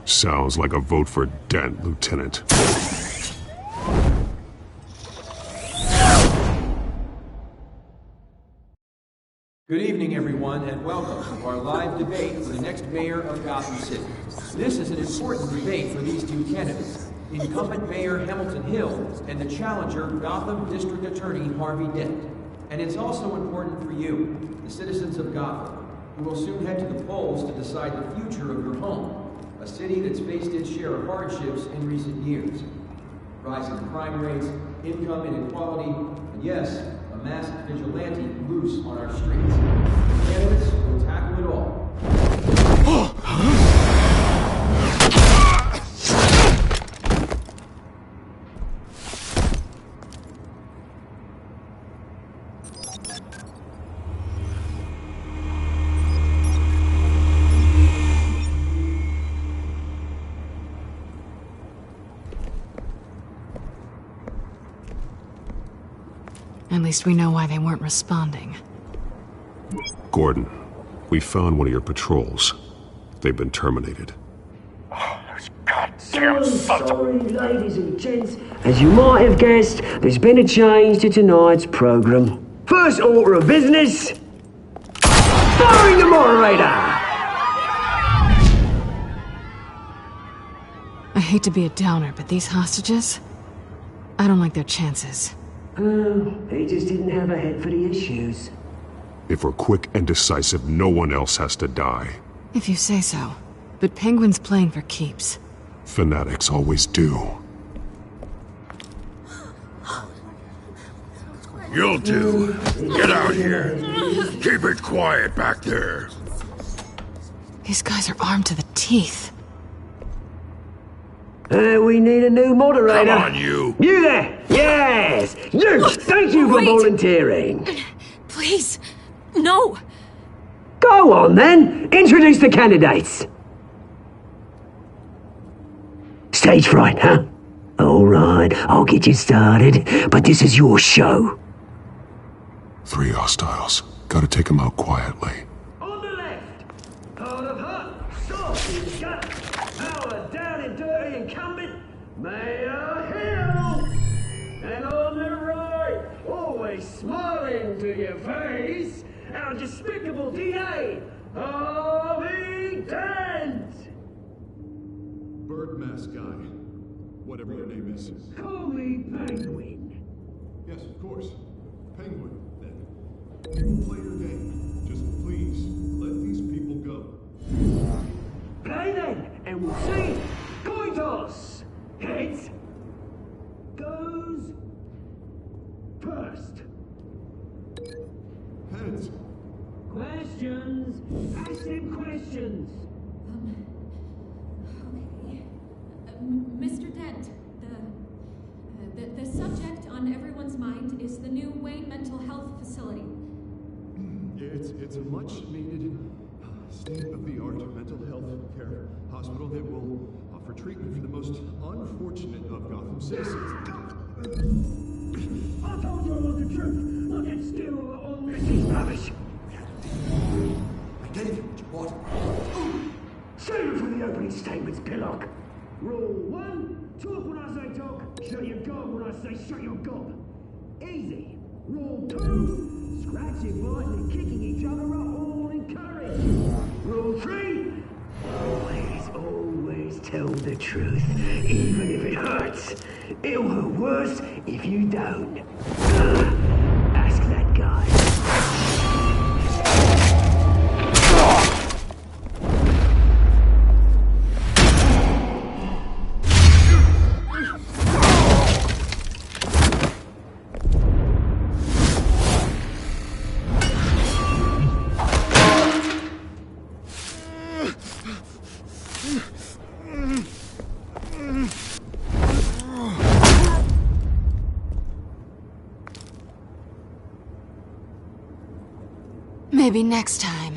Sounds like a vote for Dent, Lieutenant. Good evening, everyone, and welcome to our live debate for the next mayor of Gotham City. This is an important debate for these two candidates, incumbent Mayor Hamilton Hill and the challenger Gotham District Attorney Harvey Dent. And it's also important for you, the citizens of Gotham, who will soon head to the polls to decide the future of your home, a city that's faced its share of hardships in recent years. Rising crime rates, income inequality, and yes, a masked vigilante loose on our streets. The candidates will tackle it all. At least we know why they weren't responding. Gordon, we found one of your patrols. They've been terminated. Oh, those goddamn sons of... Ladies and gents, as you might have guessed, there's been a change to tonight's program. First order of business... firing the moderator! I hate to be a downer, but these hostages... I don't like their chances. Oh, he just didn't have a head for the issues. If we're quick and decisive, no one else has to die. If you say so. But Penguin's playing for keeps. Fanatics always do. You'll do. Get out here. Keep it quiet back there. These guys are armed to the teeth. We need a new moderator. Come on, you. You there! Yes! You! Thank you for volunteering. Please, no. Go on, then. Introduce the candidates. Stage fright, huh? All right, I'll get you started, but this is your show. 3 hostiles. Gotta take them out quietly. On the left, hard of heart, soft in gut, power down and dirty incumbent, Mayor Hill. And on the right, always smiling to your face, our despicable DA, Harvey Dent. Bird mask guy. Whatever your name is. Call me Penguin. Yes, of course. Penguin, then. You play your game. Just please, let these people go. Play then, and we'll see. Coin toss. Heads goes first. heads. Questions! Ask him questions! Okay. Mr. Dent, the subject on everyone's mind is the new Wayne Mental Health Facility. It's a much-needed, state-of-the-art mental health care hospital that will offer treatment for the most unfortunate of Gotham citizens. I told you all the truth! I can steal all this rubbish! I gave you what you wanted. Save it for the opening statements, Pillock. Rule 1, talk when I say talk, shut your gob when I say shut your gob. Easy. Rule 2, scratching, biting and kicking each other are all encouraged. Rule 3, always tell the truth, even if it hurts. It'll hurt worse if you don't. Ask that guy. Maybe next time.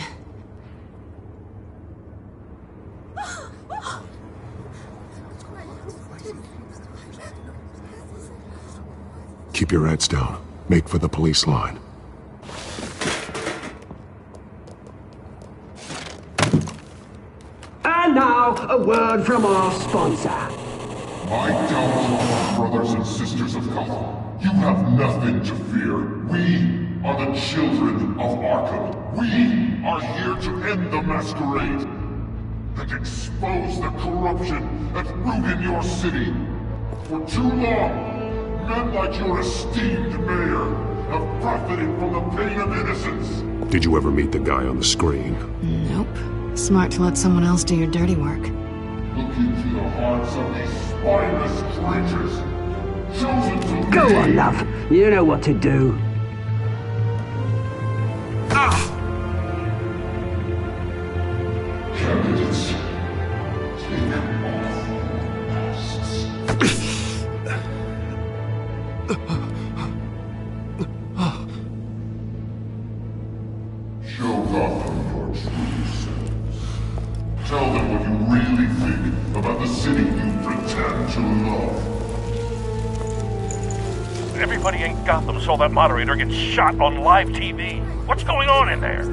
Keep your heads down. Make for the police line. And now, a word from our sponsor. My downfall, brothers and sisters of Gotham. You have nothing to fear. We are the children of Arkham. We are here to end the masquerade and expose the corruption at root in your city. For too long, men like your esteemed mayor have profited from the pain of innocence. Did you ever meet the guy on the screen? Nope. Smart to let someone else do your dirty work. Look into the hearts of these spineless creatures, chosen to Go lead. on, love. You know what to do. Candidates, take off masks. Show Gotham your true selves. Tell them what you really think about the city you pretend to love. Everybody in Gotham saw that moderator get shot on live TV. What's going on in there?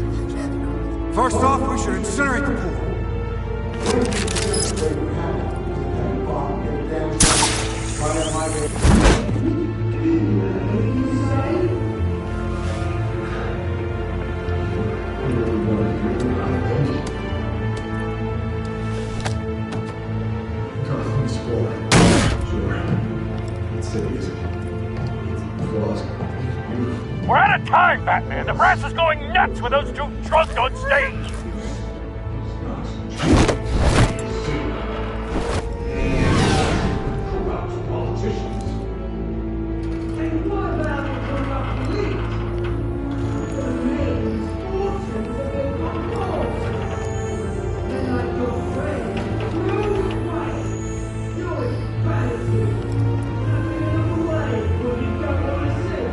First off, we should incinerate the pool. Gotham's full. Sure. That city is flaws. We're out of time, Batman. The brass is going nuts with those two drunks on stage. Corrupt politicians. And what about the corrupt police? The names, fortunes of their controls. They're like your friends, Bruce Wayne. You're as bad as you. Nothing in the way when you don't want to see.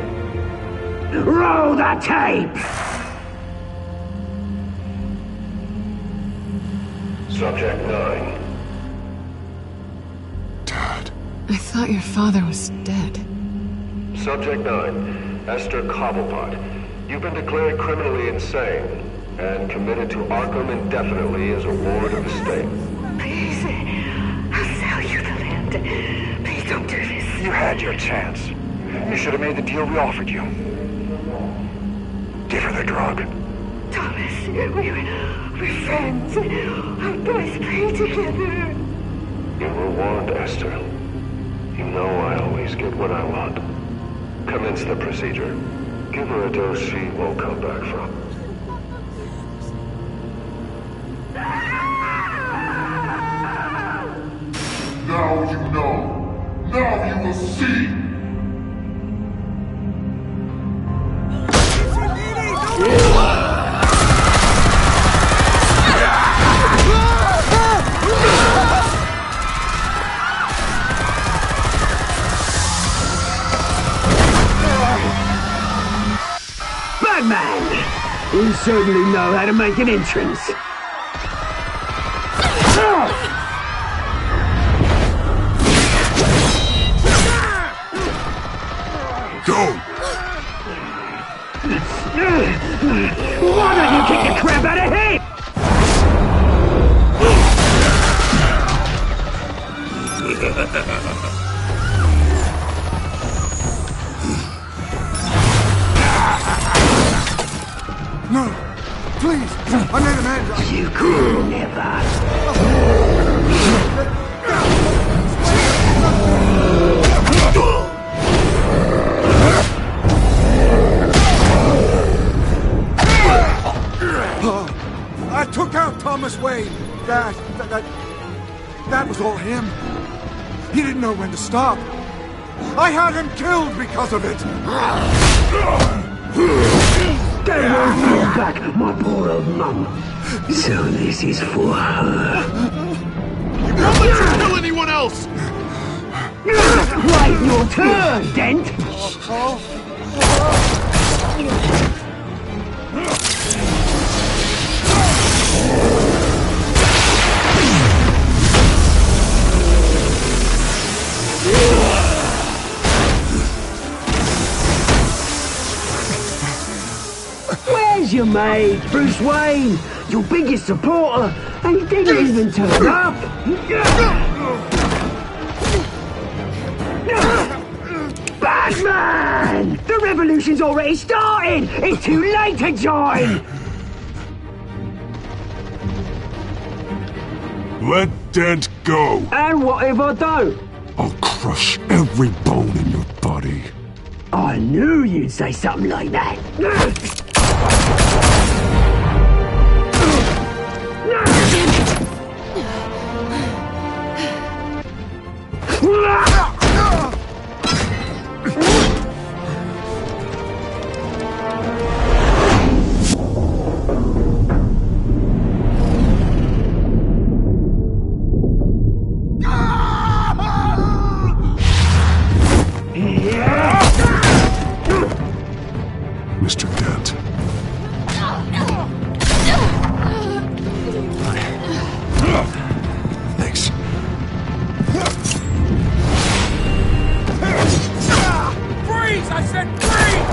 Roll the tape! Subject 9. I thought your father was dead. Subject 9, Esther Cobblepot. You've been declared criminally insane and committed to Arkham indefinitely as a ward of the state. Please, I'll sell you the land. Please don't do this. You had your chance. You should have made the deal we offered you. Give her the drug. Thomas, we're friends. Our boys play together. You were warned, Esther. You know I always get what I want. Commence the procedure. Give her a dose she won't come back from. Now you know. Now you will see. Batman! You certainly know how to make an entrance. Go! Why don't you kick the crap out of him? No! Please! I made a man. You could never. I took out Thomas Wayne. That was all him. He didn't know when to stop. I had him killed because of it. Get away from back, my poor old mum. So this is for her. You won't let you kill anyone else! Right, your turn, Dent. Where's your mate, Bruce Wayne? Your biggest supporter, and he didn't even turn up. Batman! The revolution's already started! It's too late to join! Let Dent go! And what if I don't? I'll crush every bone in your body. I knew you'd say something like that. Mr. Dent. Thanks. Freeze! I said freeze!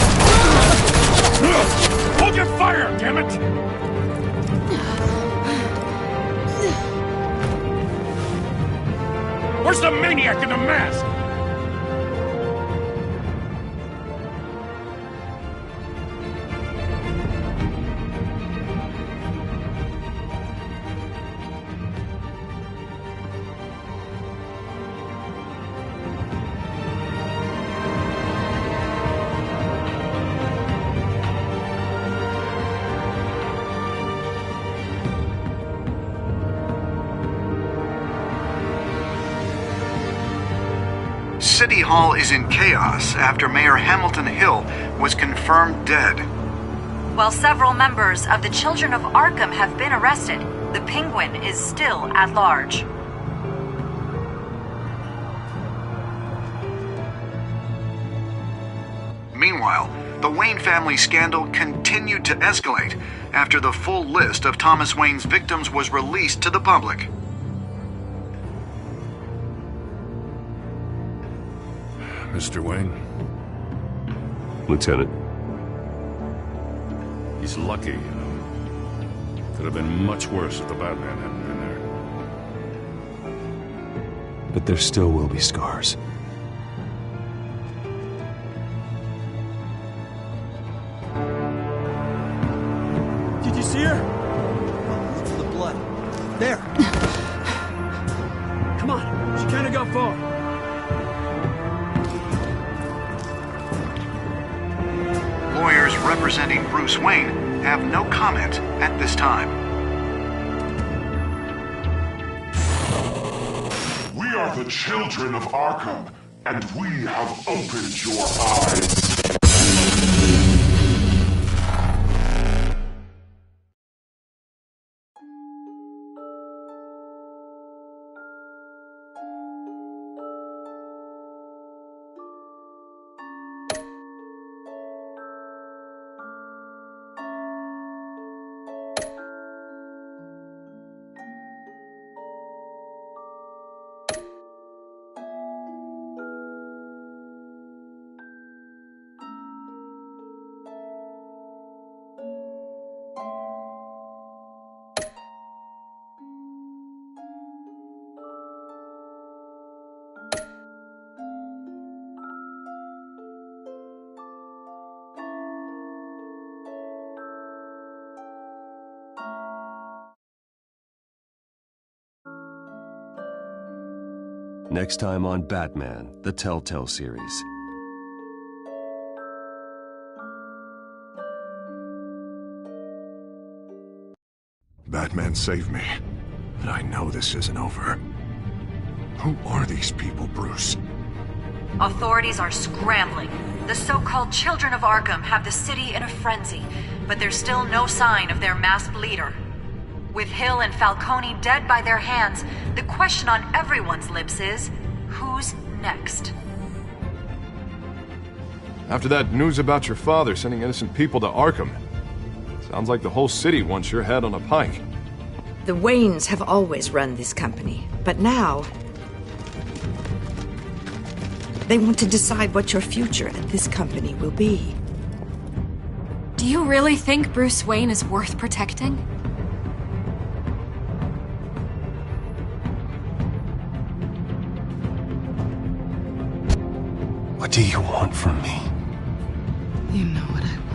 Hold your fire, damn it! Where's the maniac in the mask? City Hall is in chaos after Mayor Hamilton Hill was confirmed dead. While several members of the Children of Arkham have been arrested, the Penguin is still at large. Meanwhile, the Wayne family scandal continued to escalate after the full list of Thomas Wayne's victims was released to the public. Mr. Wayne? Lieutenant. He's lucky, you know. Could have been much worse if the Batman hadn't been there. But there still will be scars. Did you see her? Look for the blood. There. Come on, she can't have got far. Lawyers representing Bruce Wayne have no comment at this time. We are the children of Arkham, and we have opened your eyes. Next time on Batman, the Telltale series. Batman saved me, but I know this isn't over. Who are these people, Bruce? Authorities are scrambling. The so-called Children of Arkham have the city in a frenzy, but there's still no sign of their masked leader. With Hill and Falcone dead by their hands, the question on everyone's lips is, who's next? After that news about your father sending innocent people to Arkham, sounds like the whole city wants your head on a pike. The Waynes have always run this company, but now they want to decide what your future at this company will be. Do you really think Bruce Wayne is worth protecting? What do you want from me? You know what I want.